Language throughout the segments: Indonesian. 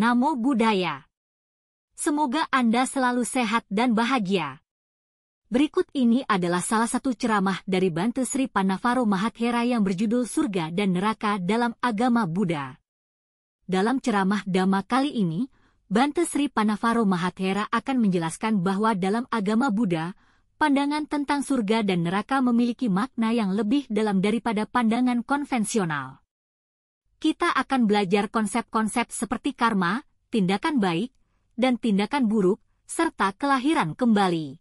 Namo Buddhaya. Semoga Anda selalu sehat dan bahagia. Berikut ini adalah salah satu ceramah dari Bhante Sri Pannavaro Mahathera yang berjudul Surga dan Neraka dalam Agama Buddha. Dalam ceramah Dhamma kali ini, Bhante Sri Pannavaro Mahathera akan menjelaskan bahwa dalam agama Buddha, pandangan tentang surga dan neraka memiliki makna yang lebih dalam daripada pandangan konvensional. Kita akan belajar konsep-konsep seperti karma, tindakan baik, dan tindakan buruk, serta kelahiran kembali.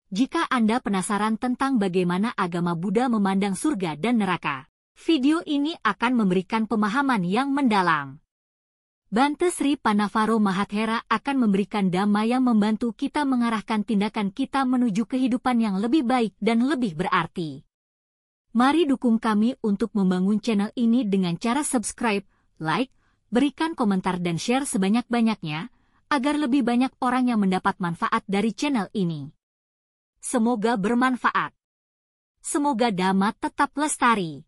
Jika Anda penasaran tentang bagaimana agama Buddha memandang surga dan neraka, video ini akan memberikan pemahaman yang mendalam. Bhante Sri Pannavaro Mahathera akan memberikan dhamma yang membantu kita mengarahkan tindakan kita menuju kehidupan yang lebih baik dan lebih berarti. Mari dukung kami untuk membangun channel ini dengan cara subscribe, like, berikan komentar dan share sebanyak-banyaknya, agar lebih banyak orang yang mendapat manfaat dari channel ini. Semoga bermanfaat. Semoga Dhamma tetap lestari.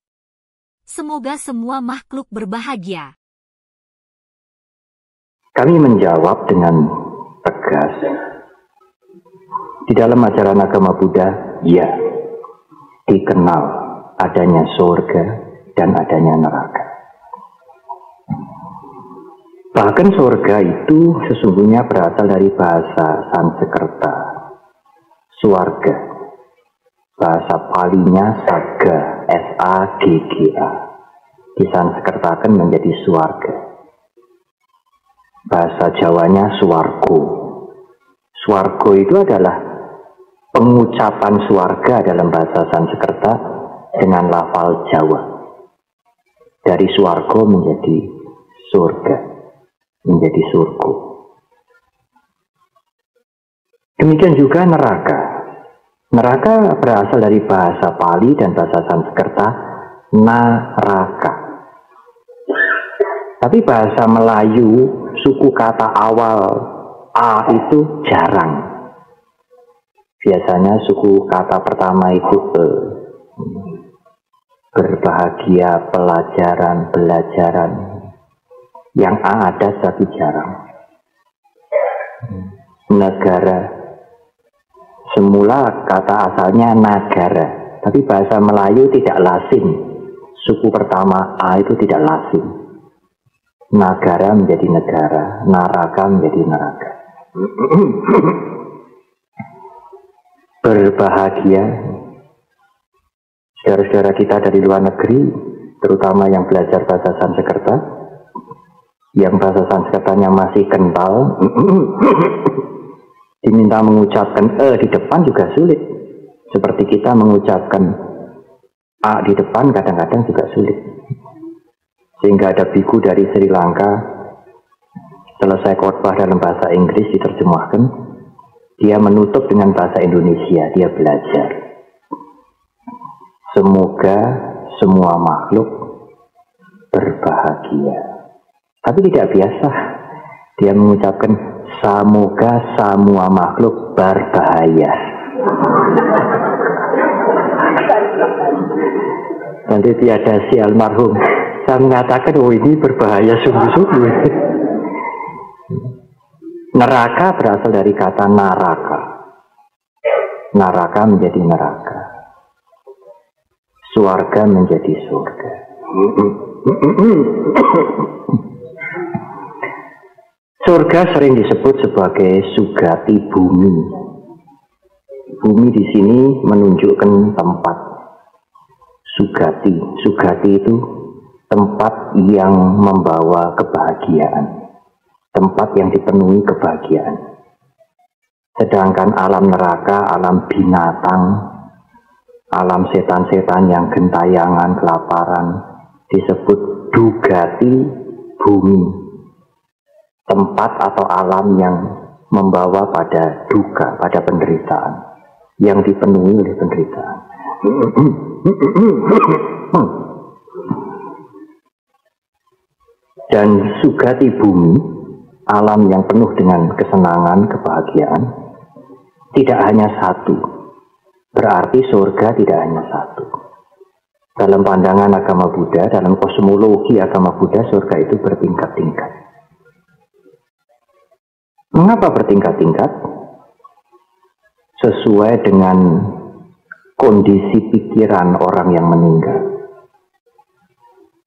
Semoga semua makhluk berbahagia. Kami menjawab dengan tegas. Di dalam ajaran agama Buddha, ya, dikenal adanya surga dan adanya neraka. Bahkan surga itu sesungguhnya berasal dari bahasa Sanskerta, swarga. Bahasa Palinya saga, S-A-G-G-A. Disanskertakan menjadi swarga. Bahasa Jawanya swargo. Swargo itu adalah pengucapan swarga dalam bahasa Sanskerta dengan lafal Jawa. Dari swargo menjadi surga, menjadi surga. Demikian juga neraka. Neraka berasal dari bahasa Pali dan bahasa Sanskerta naraka. Tapi bahasa Melayu, suku kata awal A itu jarang. Biasanya suku kata pertama itu berbahagia, pelajaran, belajaran. Yang A ada tapi jarang. Negara. Semula kata asalnya nagara, tapi bahasa Melayu tidak lazim. Suku pertama A itu tidak lazim. Nagara menjadi negara, naraka menjadi neraka. Berbahagia. Saudara-saudara kita dari luar negeri, terutama yang belajar bahasa Sanskerta, yang bahasa Sanskertanya masih kental, diminta mengucapkan di depan juga sulit. Seperti kita mengucapkan A di depan kadang-kadang juga sulit. Sehingga ada biku dari Sri Lanka, selesai khotbah dalam bahasa Inggris diterjemahkan, dia menutup dengan bahasa Indonesia, dia belajar. Semoga semua makhluk berbahagia. Tapi tidak biasa. Dia mengucapkan semoga semua makhluk berbahaya. Nanti tiada si almarhum. Saya mengatakan, oh ini berbahaya sungguh-sungguh. Neraka berasal dari kata naraka. Naraka menjadi neraka. Swarga menjadi surga. Surga sering disebut sebagai sugati bumi. Bumi di sini menunjukkan tempat. Sugati. Sugati itu tempat yang membawa kebahagiaan. Tempat yang dipenuhi kebahagiaan. Sedangkan alam neraka, alam binatang, alam setan-setan yang gentayangan, kelaparan, disebut dugati bumi. Tempat atau alam yang membawa pada duka, pada penderitaan, yang dipenuhi oleh penderitaan. Dan sugati bumi, alam yang penuh dengan kesenangan, kebahagiaan, tidak hanya satu. Berarti surga tidak hanya satu. Dalam pandangan agama Buddha, dalam kosmologi agama Buddha, surga itu bertingkat-tingkat. Mengapa bertingkat-tingkat? Sesuai dengan kondisi pikiran orang yang meninggal.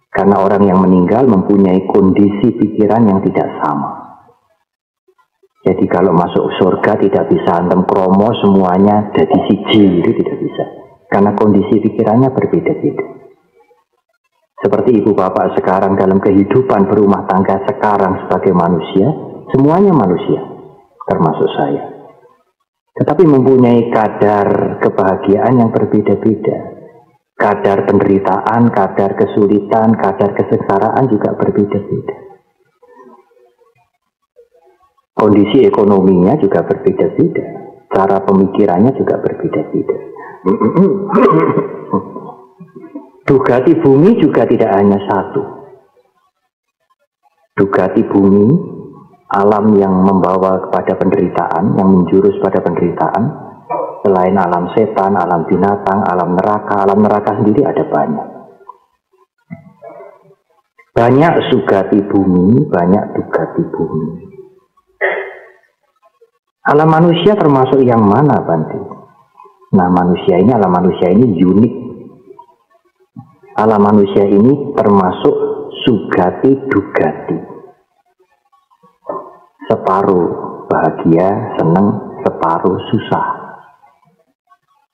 Karena orang yang meninggal mempunyai kondisi pikiran yang tidak sama. Jadi kalau masuk surga tidak bisa antem kromo semuanya jadi siji, itu tidak bisa. Karena kondisi pikirannya berbeda-beda. Seperti ibu bapak sekarang dalam kehidupan berumah tangga sekarang sebagai manusia, semuanya manusia, termasuk saya. Tetapi mempunyai kadar kebahagiaan yang berbeda-beda. Kadar penderitaan, kadar kesulitan, kadar kesengsaraan juga berbeda-beda. Kondisi ekonominya juga berbeda-beda. Cara pemikirannya juga berbeda-beda. Dugati bumi juga tidak hanya satu. Dugati bumi, alam yang membawa kepada penderitaan, yang menjurus pada penderitaan, selain alam setan, alam binatang, alam neraka sendiri ada banyak. Banyak sugati bumi, banyak dugati bumi. Alam manusia termasuk yang mana, Bante? Nah, alam manusia ini unik. Alam manusia ini termasuk sugati dugati. Separuh bahagia, senang, separuh susah.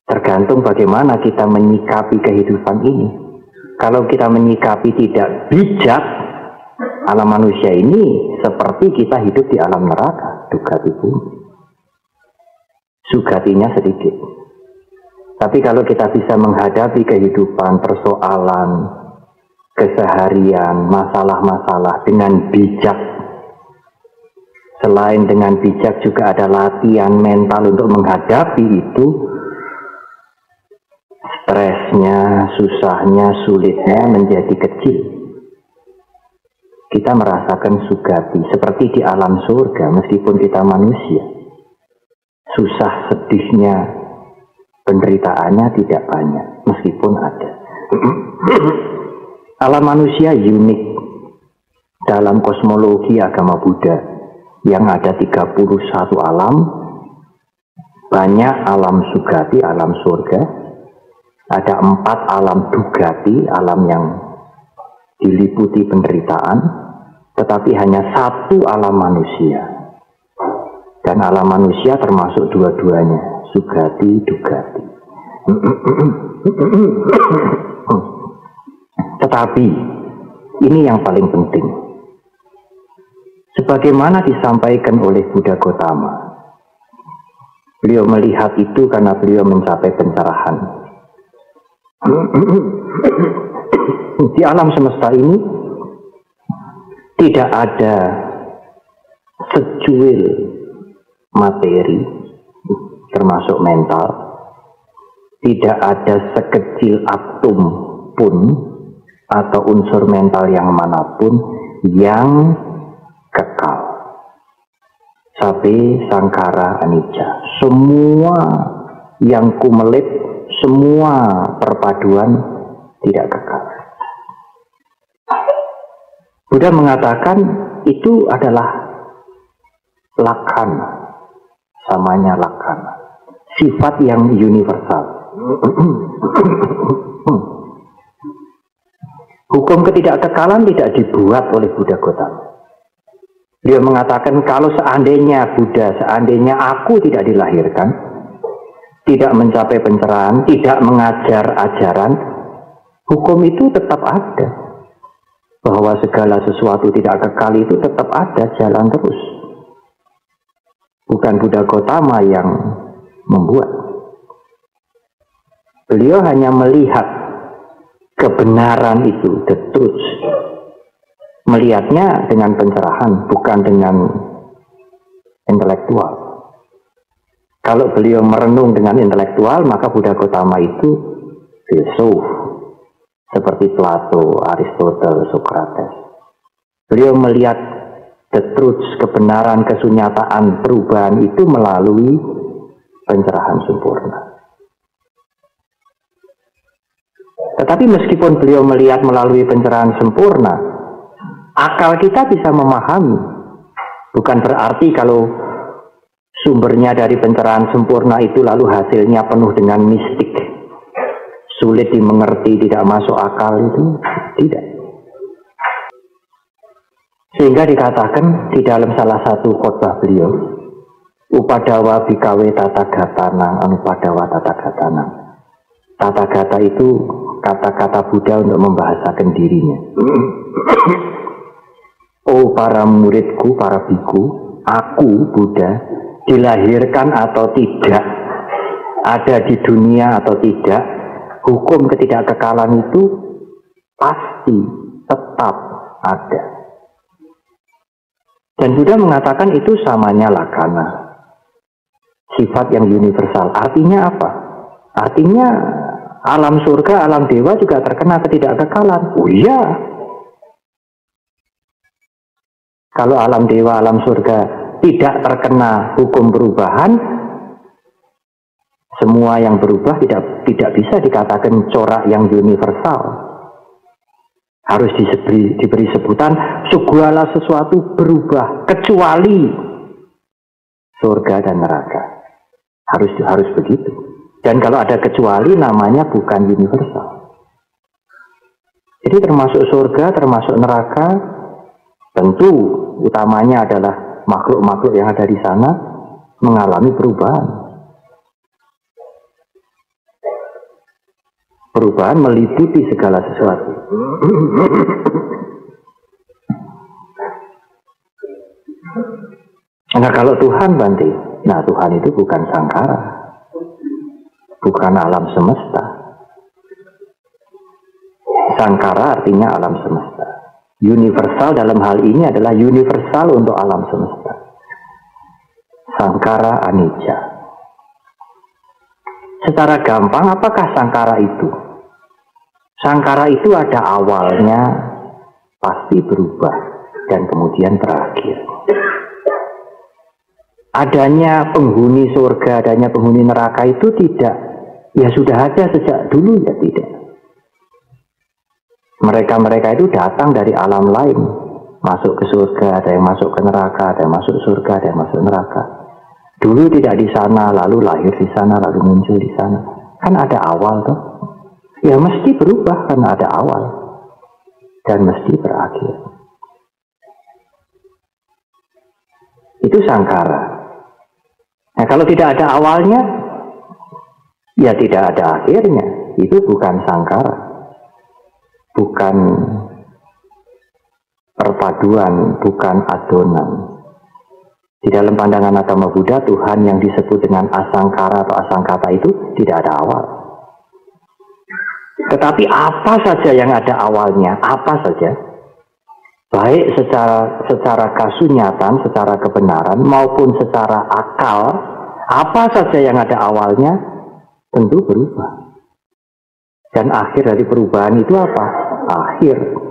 Tergantung bagaimana kita menyikapi kehidupan ini. Kalau kita menyikapi tidak bijak, alam manusia ini seperti kita hidup di alam neraka, dugati bumi. Sugatinya sedikit. Tapi kalau kita bisa menghadapi kehidupan, persoalan, keseharian, masalah-masalah dengan bijak. Selain dengan bijak juga ada latihan mental untuk menghadapi itu. Stresnya, susahnya, sulitnya menjadi kecil. Kita merasakan sugati seperti di alam surga meskipun kita manusia. Susah, sedihnya, penderitaannya tidak banyak meskipun ada. Alam manusia unik dalam kosmologi agama Buddha yang ada 31 alam. Banyak alam sugati, alam surga. Ada 4 alam dugati, alam yang diliputi penderitaan, tetapi hanya 1 alam manusia. Dan alam manusia termasuk dua-duanya, sugati, dugati. Tetapi, ini yang paling penting. Sebagaimana disampaikan oleh Buddha Gautama, beliau melihat itu karena beliau mencapai pencerahan. Di alam semesta ini tidak ada secuil materi termasuk mental, tidak ada sekecil atom pun atau unsur mental yang manapun yang kekal. Sabe sangkara anicca, semua yang kumelit, semua perpaduan tidak kekal. Buddha mengatakan itu adalah lakkhana, samanya lakkhana, sifat yang universal. Hukum ketidakkekalan tidak dibuat oleh Buddha Gautama. Dia mengatakan kalau seandainya Buddha, seandainya aku tidak dilahirkan, tidak mencapai pencerahan, tidak mengajar ajaran, hukum itu tetap ada. Bahwa segala sesuatu tidak kekal itu tetap ada, jalan terus. Bukan Buddha Gautama yang membuat. Beliau hanya melihat kebenaran itu, the truth. Melihatnya dengan pencerahan, bukan dengan intelektual. Kalau beliau merenung dengan intelektual, maka Buddha Gautama itu filsuf. Seperti Plato, Aristoteles, Socrates. Beliau melihat the truth, kebenaran, kesunyataan, perubahan itu melalui pencerahan sempurna. Tetapi meskipun beliau melihat melalui pencerahan sempurna, akal kita bisa memahami. Bukan berarti kalau sumbernya dari pencerahan sempurna itu lalu hasilnya penuh dengan mistik, sulit dimengerti, tidak masuk akal, itu tidak. Sehingga dikatakan di dalam salah satu khotbah beliau, upadawa bikawe tata gatana, anupadawa tata gatana. Tata gata itu kata-kata Buddha untuk membahasakan dirinya. Oh para muridku, para biku, aku Buddha dilahirkan atau tidak, ada di dunia atau tidak, hukum ketidakkekalan itu pasti tetap ada. Dan Buddha mengatakan itu samanya lakana, sifat yang universal. Artinya apa? Artinya alam surga, alam dewa juga terkena ketidakkekalan. Oh iya. Kalau alam dewa, alam surga tidak terkena hukum perubahan, semua yang berubah tidak bisa dikatakan corak yang universal. Harus diberi sebutan segala sesuatu berubah kecuali surga dan neraka. Harus begitu. Dan kalau ada kecuali namanya bukan universal. Jadi termasuk surga, termasuk neraka, tentu utamanya adalah makhluk-makhluk yang ada di sana mengalami perubahan. Perubahan meliputi segala sesuatu. Nah kalau Tuhan Bante, nah Tuhan itu bukan sangkara, bukan alam semesta. Sangkara artinya alam semesta. Universal dalam hal ini adalah universal untuk alam semesta. Sangkara anicca. Secara gampang, apakah sangkara itu? Sangkara itu ada awalnya, pasti berubah, dan kemudian berakhir. Adanya penghuni surga, adanya penghuni neraka itu tidak, ya sudah ada sejak dulu, ya tidak. Mereka-mereka itu datang dari alam lain, masuk ke surga, ada yang masuk ke neraka, ada yang masuk surga, ada yang masuk neraka. Dulu tidak di sana, lalu lahir di sana, lalu muncul di sana. Kan ada awal toh. Ya mesti berubah karena ada awal. Dan mesti berakhir. Itu sangkara. Nah kalau tidak ada awalnya, ya tidak ada akhirnya. Itu bukan sangkara. Bukan perpaduan, bukan adonan. Di dalam pandangan agama Buddha, Tuhan yang disebut dengan asangkara atau asangkata itu tidak ada awal. Tetapi apa saja yang ada awalnya, apa saja, baik secara kasunyatan, secara kebenaran, maupun secara akal, apa saja yang ada awalnya, tentu berubah. Dan akhir dari perubahan itu apa? Akhir.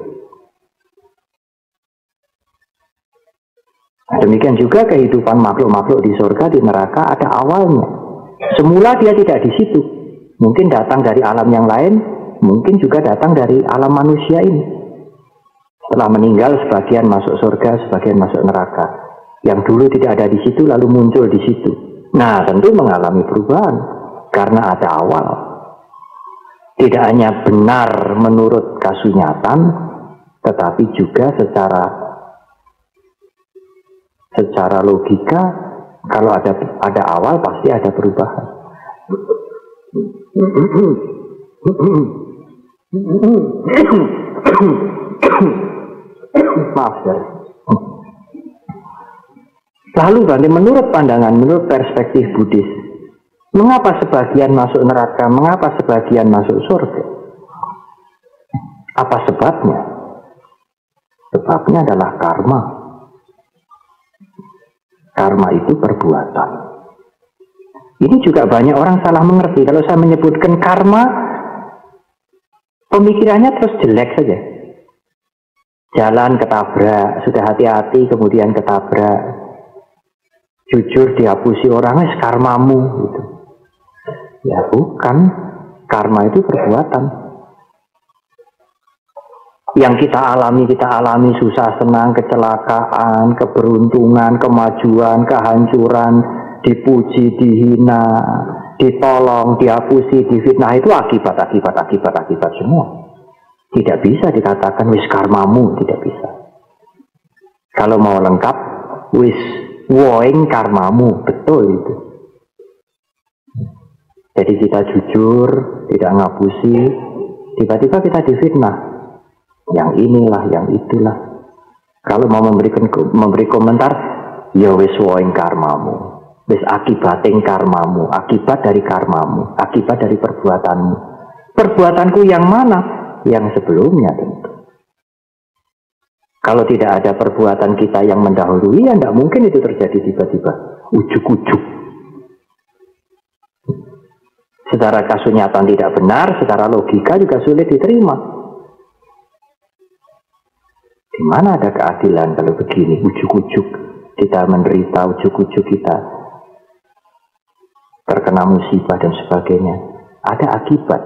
Demikian juga kehidupan makhluk-makhluk di surga, di neraka ada awalnya. Semula dia tidak di situ. Mungkin datang dari alam yang lain, mungkin juga datang dari alam manusia ini. Setelah meninggal, sebagian masuk surga, sebagian masuk neraka. Yang dulu tidak ada di situ, lalu muncul di situ. Nah, tentu mengalami perubahan, karena ada awal. Tidak hanya benar menurut kasunyatan, tetapi juga secara logika, kalau ada awal pasti ada perubahan. Maaf ya. Lalu menurut pandangan, menurut perspektif Buddhis, mengapa sebagian masuk neraka, mengapa sebagian masuk surga? Apa sebabnya? Sebabnya adalah karma. Karma itu perbuatan. Ini juga banyak orang salah mengerti. Kalau saya menyebutkan karma, pemikirannya terus jelek saja. Jalan ketabrak, sudah hati-hati kemudian ketabrak. Jujur dihapusi orangnya, karmamu gitu. Ya bukan, karma itu perbuatan. Yang kita alami susah senang, kecelakaan, keberuntungan, kemajuan, kehancuran, dipuji, dihina, ditolong, dihapusi, difitnah, itu akibat semua. Tidak bisa dikatakan wis karmamu, tidak bisa. Kalau mau lengkap, wis woing karmamu, betul itu. Jadi kita jujur, tidak ngapusi, tiba-tiba kita difitnah. Yang inilah, yang itulah. Kalau mau memberi komentar, ya wis woing karmamu. Wis akibating karmamu, akibat dari karmamu, akibat dari perbuatanmu. Perbuatanku yang mana? Yang sebelumnya tentu. Kalau tidak ada perbuatan kita yang mendahului, ya tidak mungkin itu terjadi tiba-tiba. Ujuk-ujuk. Secara kasunyatan tidak benar, secara logika juga sulit diterima. Di mana ada keadilan kalau begini? Ujuk-ujuk kita menderita, ujuk-ujuk kita terkena musibah dan sebagainya. Ada akibat,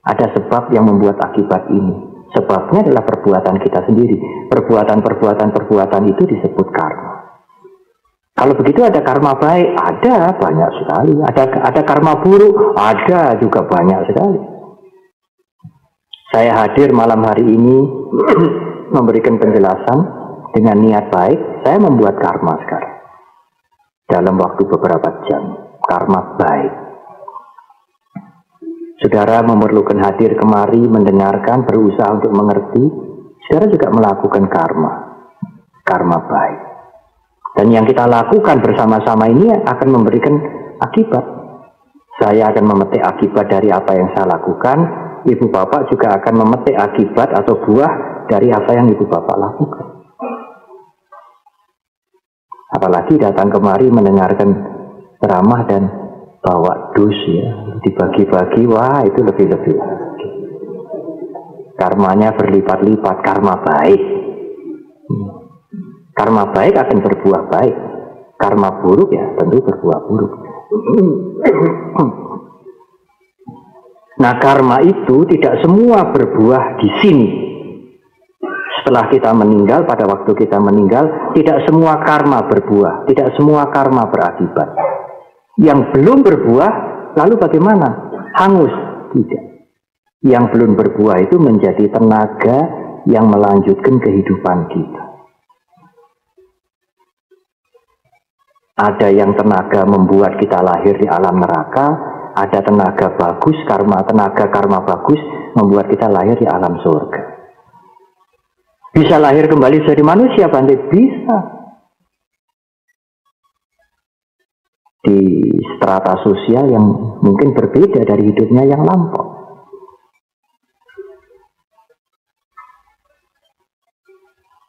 ada sebab yang membuat akibat ini. Sebabnya adalah perbuatan kita sendiri. Perbuatan itu disebut karma. Kalau begitu ada karma baik, ada banyak sekali. Ada karma buruk, ada juga banyak sekali. Saya hadir malam hari ini memberikan penjelasan dengan niat baik. Saya membuat karma sekarang dalam waktu beberapa jam. Karma baik. Saudara memerlukan hadir kemari, mendengarkan, berusaha untuk mengerti. Saudara juga melakukan karma baik. Dan yang kita lakukan bersama-sama ini akan memberikan akibat. Saya akan memetik akibat dari apa yang saya lakukan. Ibu bapak juga akan memetik akibat atau buah dari apa yang ibu bapak lakukan. Apalagi datang kemari mendengarkan ceramah dan bawa dus ya, dibagi-bagi, wah itu lebih-lebih. Karmanya berlipat-lipat, karma baik. Karma baik akan berbuah baik. Karma buruk ya tentu berbuah buruk. Nah, karma itu tidak semua berbuah di sini. Setelah kita meninggal, pada waktu kita meninggal, tidak semua karma berbuah, tidak semua karma berakibat. Yang belum berbuah, lalu bagaimana? Hangus? Tidak. Yang belum berbuah itu menjadi tenaga yang melanjutkan kehidupan kita. Ada yang tenaga membuat kita lahir di alam neraka, ada tenaga bagus, tenaga karma bagus membuat kita lahir di alam surga. Bisa lahir kembali jadi manusia, Bante? Bisa. Di strata sosial yang mungkin berbeda dari hidupnya yang lampau.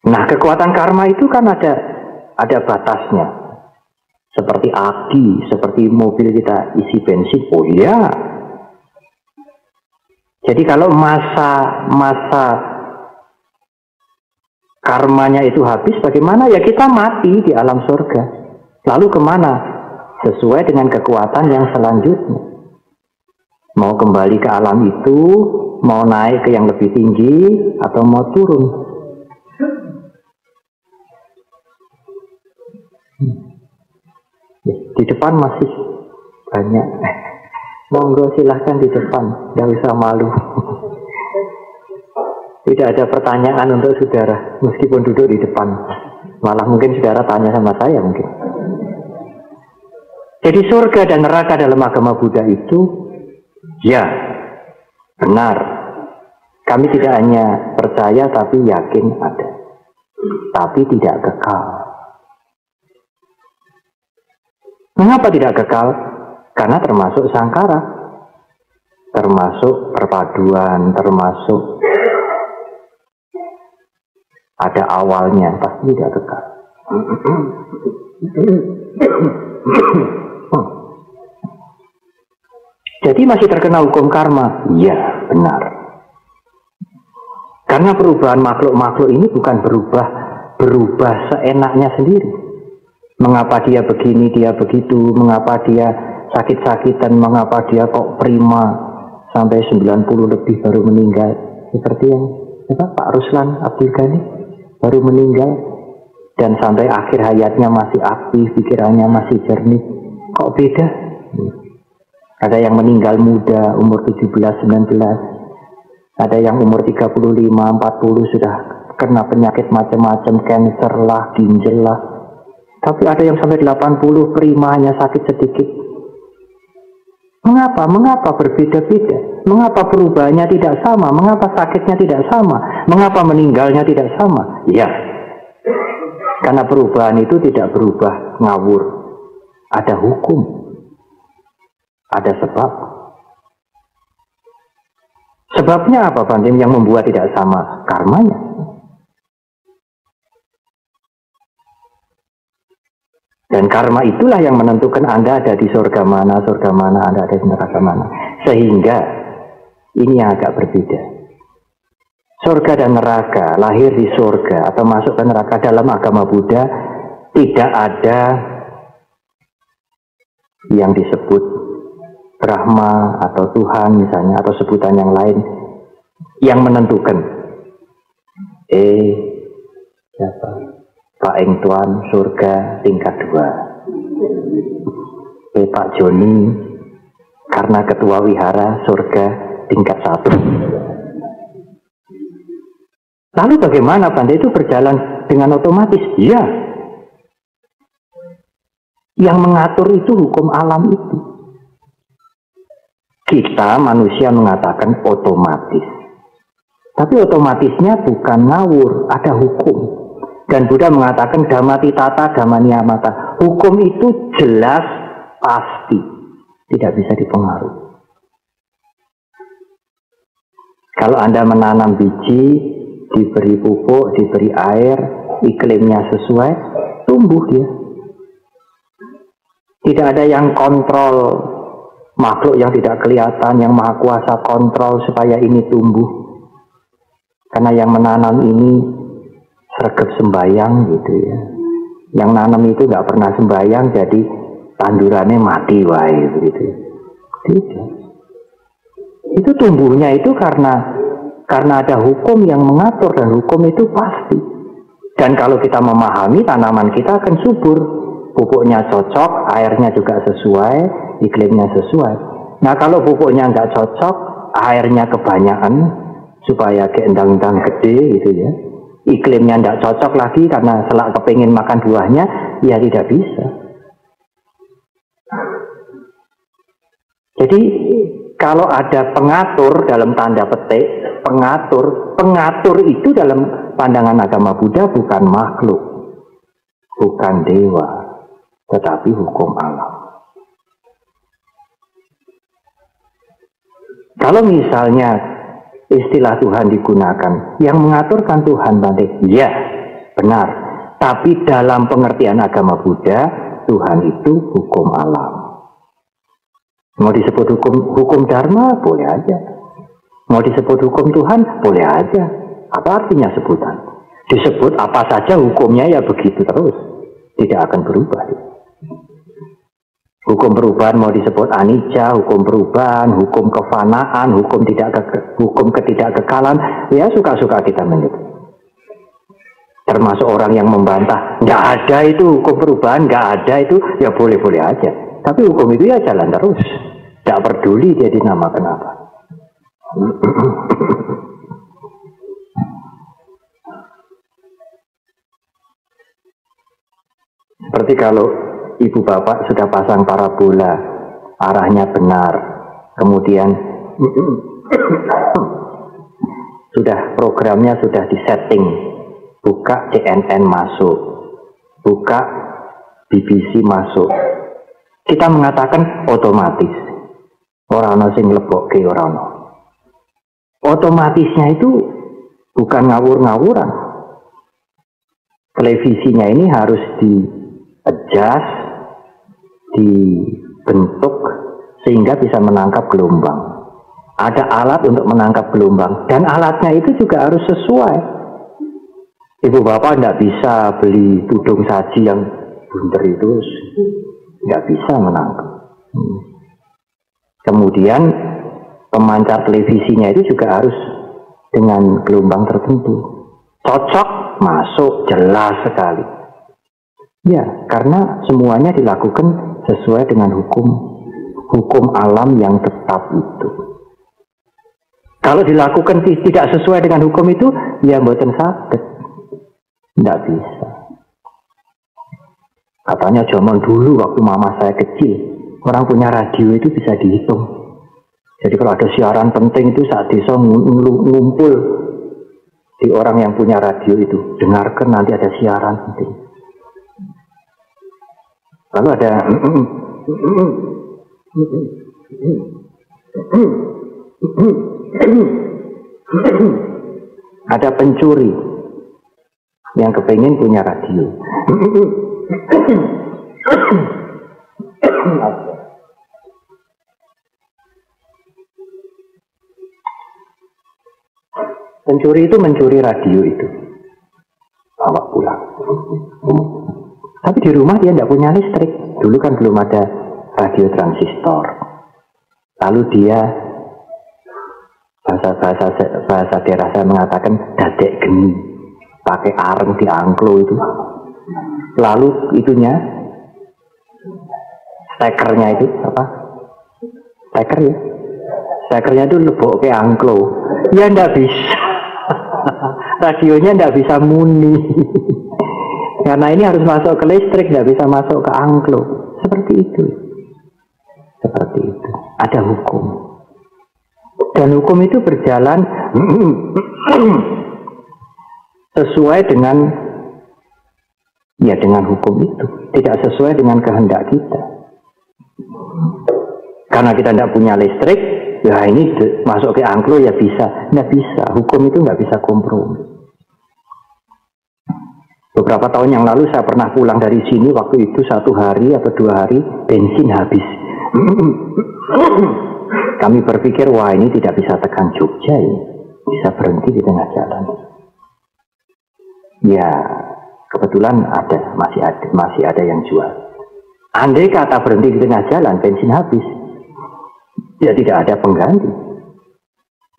Nah, kekuatan karma itu kan ada batasnya. Seperti aki, seperti mobil kita isi bensin. Oh iya. Jadi kalau masa karmanya itu habis, bagaimana? Ya kita mati di alam surga. Lalu kemana? Sesuai dengan kekuatan yang selanjutnya. Mau kembali ke alam itu, mau naik ke yang lebih tinggi, atau mau turun. Di depan masih banyak. Monggo silahkan di depan, nggak usah malu. Tidak ada pertanyaan untuk saudara, meskipun duduk di depan. Malah mungkin saudara tanya sama saya mungkin. Jadi surga dan neraka dalam agama Buddha itu, ya, benar. Kami tidak hanya percaya tapi yakin ada. Tapi tidak kekal. Mengapa tidak kekal? Karena termasuk sangkara. Termasuk perpaduan, termasuk ada awalnya, pasti tidak kekal. Jadi masih terkena hukum karma? Ya, benar. Karena perubahan makhluk-makhluk ini bukan berubah seenaknya sendiri. Mengapa dia begini, dia begitu, mengapa dia sakit-sakitan, mengapa dia kok prima sampai 90 lebih baru meninggal. Seperti yang Pak Ruslan Abdul Ghani baru meninggal dan sampai akhir hayatnya masih aktif, pikirannya masih jernih. kok beda? Ada yang meninggal muda, umur 17-19. Ada yang umur 35-40 sudah kena penyakit macam-macam, cancer lah, ginjal lah. Tapi ada yang sampai 80, prima, hanya sakit sedikit. Mengapa? Mengapa berbeda-beda? Mengapa perubahannya tidak sama? Mengapa sakitnya tidak sama? Mengapa meninggalnya tidak sama? Ya, karena perubahan itu tidak berubah ngawur. Ada hukum, ada sebab. Sebabnya apa, Bandim, yang membuat tidak sama? Karmanya. Dan karma itulah yang menentukan Anda ada di surga mana, Anda ada di neraka mana. Sehingga ini yang agak berbeda. Surga dan neraka, lahir di surga atau masuk ke neraka dalam agama Buddha, tidak ada yang disebut Brahma atau Tuhan misalnya, atau sebutan yang lain yang menentukan. Siapa? Pak Eng Tuan surga tingkat 2. Pak Joni karena ketua wihara surga tingkat 1. Lalu bagaimana, Bante? Itu berjalan dengan otomatis? Ya. Yang mengatur itu hukum alam itu. Kita manusia mengatakan otomatis. Tapi otomatisnya bukan ngawur, ada hukum. Dan Buddha mengatakan dhamati tata dhamani amata. Hukum itu jelas, pasti, tidak bisa dipengaruhi. Kalau Anda menanam biji, diberi pupuk, diberi air, iklimnya sesuai, tumbuh dia. Tidak ada yang kontrol, makhluk yang tidak kelihatan, yang maha kuasa kontrol supaya ini tumbuh. Karena yang menanam ini sregep sembayang gitu ya. Yang nanam itu nggak pernah sembayang, jadi tandurannya mati wae begitu. Tidak. Itu tumbuhnya itu karena ada hukum yang mengatur, dan hukum itu pasti. Dan kalau kita memahami, tanaman kita akan subur, pupuknya cocok, airnya juga sesuai, iklimnya sesuai. Nah kalau pupuknya nggak cocok, airnya kebanyakan supaya keendang-endang gede gitu ya. Iklimnya tidak cocok lagi karena selak kepingin makan buahnya, ya tidak bisa. Jadi kalau ada pengatur dalam tanda petik, pengatur itu dalam pandangan agama Buddha bukan makhluk, bukan dewa, tetapi hukum alam. Kalau misalnya istilah Tuhan digunakan, yang mengaturkan Tuhan, Bante, ya, benar. Tapi dalam pengertian agama Buddha, Tuhan itu hukum alam. Mau disebut hukum dharma, boleh aja. Mau disebut hukum Tuhan, boleh aja. Apa artinya sebutan? Disebut apa saja hukumnya ya begitu terus. Tidak akan berubah. Hukum perubahan mau disebut anicca, hukum perubahan, hukum kefanaan, hukum ketidakkekalan, ya suka-suka kita menyebut. Termasuk orang yang membantah, nggak ada itu hukum perubahan, nggak ada itu, ya boleh-boleh aja. Tapi hukum itu ya jalan terus, nggak peduli dia dinamakan apa. Seperti kalau ibu bapak sudah pasang parabola, arahnya benar, kemudian sudah programnya sudah disetting, buka CNN masuk, buka BBC masuk, kita mengatakan otomatis, orang sing lebokke orang. Otomatisnya itu bukan ngawur-ngawuran. Televisinya ini harus di-adjust, dibentuk sehingga bisa menangkap gelombang. Ada alat untuk menangkap gelombang, dan alatnya itu juga harus sesuai. Ibu bapak tidak bisa beli tudung saji yang bundar itu, nggak bisa menangkap. Kemudian pemancar televisinya itu juga harus dengan gelombang tertentu. Cocok, masuk, jelas sekali. Ya, karena semuanya dilakukan sesuai dengan hukum alam yang tetap itu. Kalau dilakukan tidak sesuai dengan hukum itu, ya mboten saged. Tidak bisa. Katanya zaman dulu waktu mama saya kecil, orang punya radio itu bisa dihitung. Jadi kalau ada siaran penting itu saat desa ngumpul di orang yang punya radio itu, dengarkan nanti ada siaran penting. Lalu ada pencuri yang kepingin punya radio. Pencuri itu mencuri radio itu, bawa pulang. Tapi di rumah dia tidak punya listrik. Dulu kan belum ada radio transistor. Lalu dia bahasa daerah saya mengatakan dadek geni, pakai areng di angklo itu. Lalu itunya, stekernya itu apa? Steker ya? Stekernya itu lebok ke angklo. Ya ndak bisa. Radionya ndak bisa muni. Karena ini harus masuk ke listrik, ndak bisa masuk ke angklo. Seperti itu. Seperti itu. Ada hukum. Dan hukum itu berjalan sesuai dengan hukum itu, tidak sesuai dengan kehendak kita. Karena kita tidak punya listrik, ya ini masuk ke angklo ya bisa, tidak bisa. Hukum itu nggak bisa kompromi. Beberapa tahun yang lalu saya pernah pulang dari sini, waktu itu 1 hari atau 2 hari bensin habis. Kami berpikir, wah ini tidak bisa tekan Jogja ini, bisa berhenti di tengah jalan. Ya, kebetulan masih ada yang jual. Andai kata berhenti di tengah jalan, bensin habis, ya tidak ada pengganti.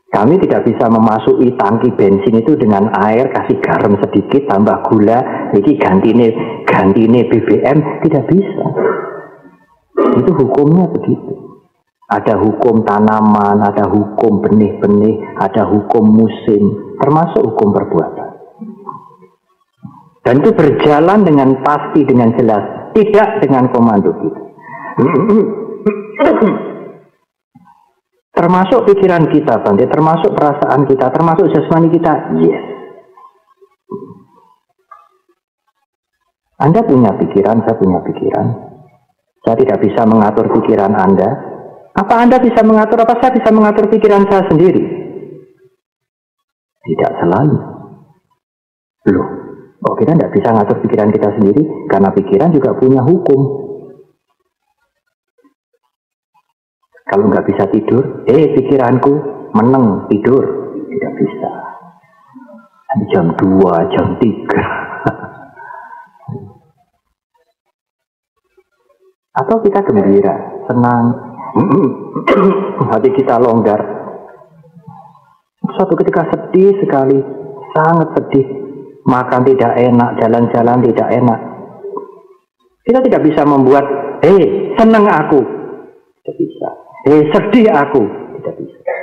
Kami tidak bisa memasuki tangki bensin itu dengan air, kasih garam sedikit, tambah gula, jadi gantine BBM, tidak bisa. Itu hukumnya begitu. Ada hukum tanaman, ada hukum benih-benih, ada hukum musim, termasuk hukum perbuatan. Dan itu berjalan dengan pasti, dengan jelas, tidak dengan komando kita. Termasuk pikiran kita, Bante, termasuk perasaan kita, termasuk jasmani kita, yes. Anda punya pikiran, saya punya pikiran. Saya tidak bisa mengatur pikiran Anda. Apa Anda bisa mengatur, apa saya bisa mengatur pikiran saya sendiri? Tidak selalu. Loh, kok kita tidak bisa mengatur pikiran kita sendiri? Karena pikiran juga punya hukum. Kalau nggak bisa tidur, pikiranku meneng tidur. Tidak bisa. Jam 2, jam 3. Atau kita gembira, senang, hati kita longgar. Suatu ketika sedih sekali, sangat sedih, makan tidak enak, jalan-jalan tidak enak. Kita tidak bisa membuat, senang aku, tidak bisa. Sedih aku, tidak bisa.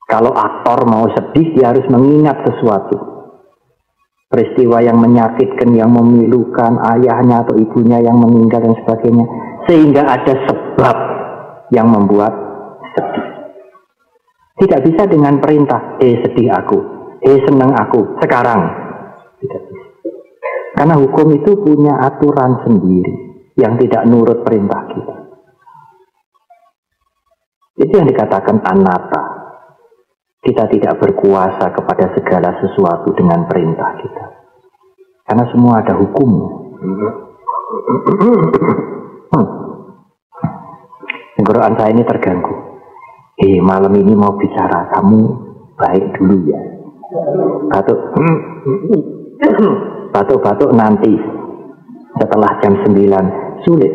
Kalau aktor mau sedih, dia harus mengingat sesuatu. Peristiwa yang menyakitkan, yang memilukan, ayahnya atau ibunya yang meninggal dan sebagainya. Sehingga ada sebab yang membuat sedih. Tidak bisa dengan perintah, sedih aku, senang aku, sekarang. Tidak bisa. Karena hukum itu punya aturan sendiri, yang tidak nurut perintah kita. Itu yang dikatakan anatta. Kita tidak berkuasa kepada segala sesuatu dengan perintah kita. Karena semua ada hukumnya. Tenggorokan saya ini terganggu. Malam ini mau bicara, kamu baik dulu ya. Batuk nanti. Setelah jam 9, sulit.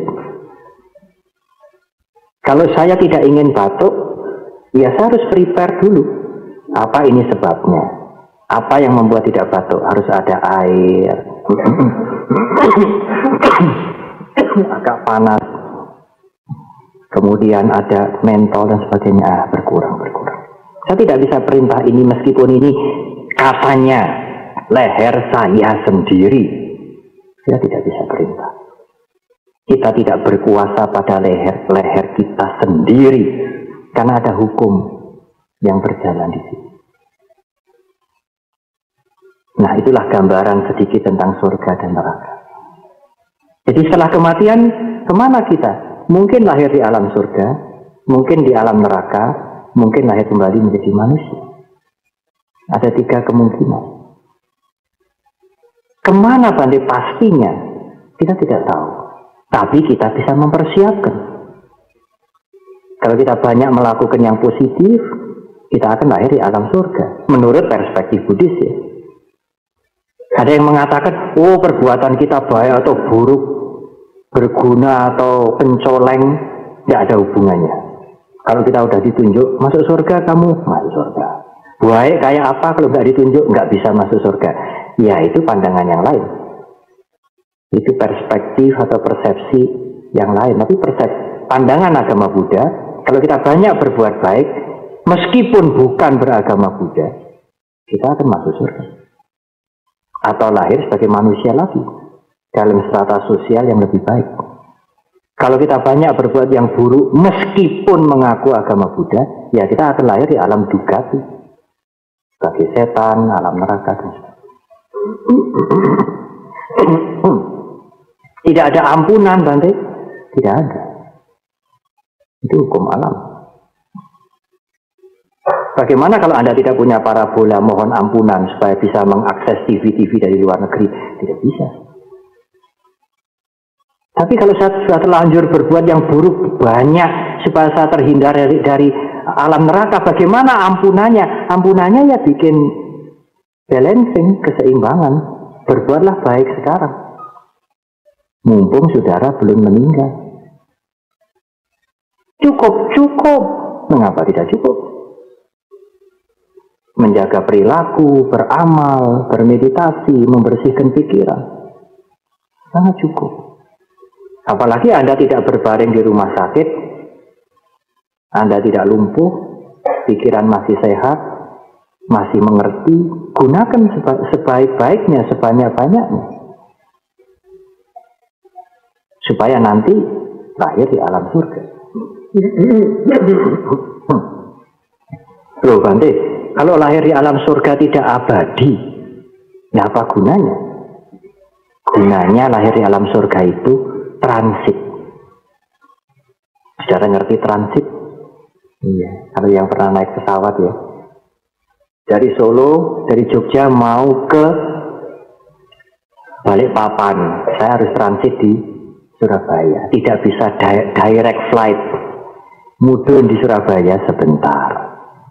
Kalau saya tidak ingin batuk, ya saya harus prepare dulu. Apa ini sebabnya? Apa yang membuat tidak batuk? Harus ada air. Agak panas. kemudian ada mental dan sebagainya, berkurang. Saya tidak bisa perintah ini meskipun ini katanya leher saya sendiri. Saya tidak bisa perintah. Kita tidak berkuasa pada leher kita sendiri karena ada hukum yang berjalan di sini. Nah, itulah gambaran sedikit tentang surga dan neraka. Jadi setelah kematian, kemana kita? Mungkin lahir di alam surga, mungkin di alam neraka, mungkin lahir kembali menjadi manusia. Ada 3 kemungkinan. Kemana Bante pastinya? Kita tidak tahu. Tapi kita bisa mempersiapkan. Kalau kita banyak melakukan yang positif, kita akan lahir di alam surga. Menurut perspektif Buddhis ya. Ada yang mengatakan, oh perbuatan kita baik atau buruk, berguna atau pencoleng, tidak ada hubungannya. Kalau kita udah ditunjuk, masuk surga kamu, masuk surga. Baik kayak apa kalau nggak ditunjuk, nggak bisa masuk surga. Ya itu pandangan yang lain. Itu perspektif atau persepsi yang lain. Tapi pandangan agama Buddha, kalau kita banyak berbuat baik, meskipun bukan beragama Buddha, kita akan masuk surga. Atau lahir sebagai manusia lagi dalam strata sosial yang lebih baik. Kalau kita banyak berbuat yang buruk meskipun mengaku agama Buddha, ya kita akan lahir di alam dugati sebagai setan, alam neraka dan tidak ada ampunan Bante, tidak ada. Itu hukum alam. Bagaimana kalau Anda tidak punya parabola, mohon ampunan supaya bisa mengakses TV-TV dari luar negeri? Tidak bisa. Tapi kalau saya sudah terlanjur berbuat yang buruk banyak supaya saya terhindar dari alam neraka, bagaimana ampunannya? Ampunannya ya bikin balancing, keseimbangan. Berbuatlah baik sekarang. Mumpung saudara belum meninggal. Cukup. Mengapa tidak cukup? Menjaga perilaku, beramal, bermeditasi, membersihkan pikiran. Sangat cukup. Apalagi Anda tidak berbaring di rumah sakit, Anda tidak lumpuh, pikiran masih sehat, masih mengerti, gunakan sebaik-baiknya, sebanyak-banyaknya. Supaya nanti lahir di alam surga. Loh Bante, kalau lahir di alam surga tidak abadi, ya apa gunanya? Gunanya lahir di alam surga itu transit. Saudara ngerti transit? Iya, kalau yang pernah naik pesawat ya. Dari Solo, dari Jogja mau ke Balikpapan, saya harus transit di Surabaya. Tidak bisa direct flight. Mudun di Surabaya sebentar,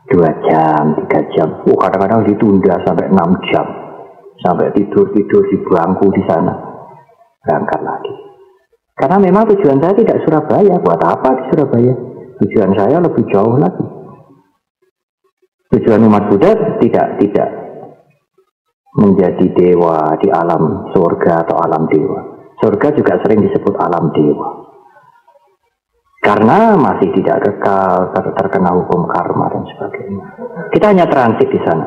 2 jam, 3 jam. Kadang-kadang ditunda sampai 6 jam. Sampai tidur di bangku di sana. Berangkat lagi. Karena memang tujuan saya tidak Surabaya. Buat apa di Surabaya? Tujuan saya lebih jauh lagi. Tujuan umat Buddha tidak menjadi dewa di alam surga atau alam dewa. Surga juga sering disebut alam dewa. Karena masih tidak kekal, terkena hukum karma dan sebagainya. Kita hanya transit di sana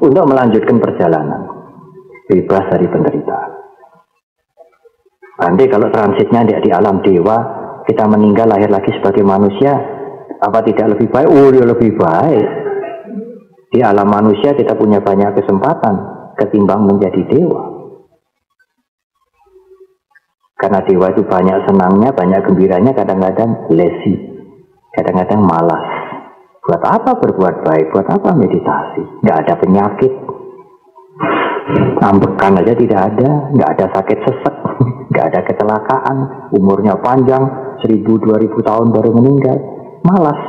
untuk melanjutkan perjalanan, bebas dari penderitaan. Nanti kalau transitnya di alam dewa, kita meninggal lahir lagi sebagai manusia, apa tidak lebih baik? Oh, ya lebih baik. Di alam manusia kita punya banyak kesempatan ketimbang menjadi dewa. Karena dewa itu banyak senangnya, banyak gembiranya, kadang-kadang lazy, kadang-kadang malas. Buat apa berbuat baik? Buat apa meditasi? Nggak ada penyakit, ambekan aja tidak ada, nggak ada sakit sesek, nggak ada kecelakaan, umurnya panjang, 1000-2000 tahun baru meninggal. Malas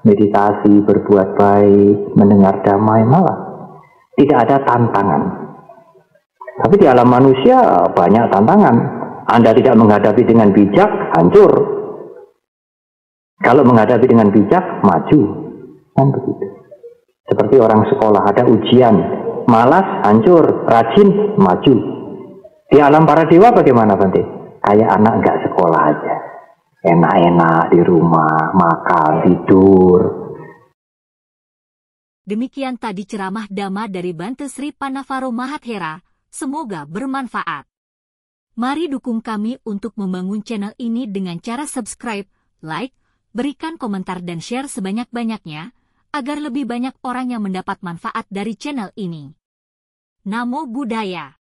meditasi, berbuat baik, mendengar damai, malas. Tidak ada tantangan. Tapi di alam manusia banyak tantangan. Anda tidak menghadapi dengan bijak, hancur. Kalau menghadapi dengan bijak, maju. Kan begitu. Seperti orang sekolah, ada ujian. Malas, hancur. Rajin, maju. Di alam para dewa bagaimana Bante? Kayak anak nggak sekolah aja. enak-enak di rumah, makan, tidur. Demikian tadi ceramah Dhamma dari Bante Sri Pannavaro Mahathera. Semoga bermanfaat. Mari dukung kami untuk membangun channel ini dengan cara subscribe, like, berikan komentar dan share sebanyak-banyaknya, agar lebih banyak orang yang mendapat manfaat dari channel ini. Namo Buddhaya.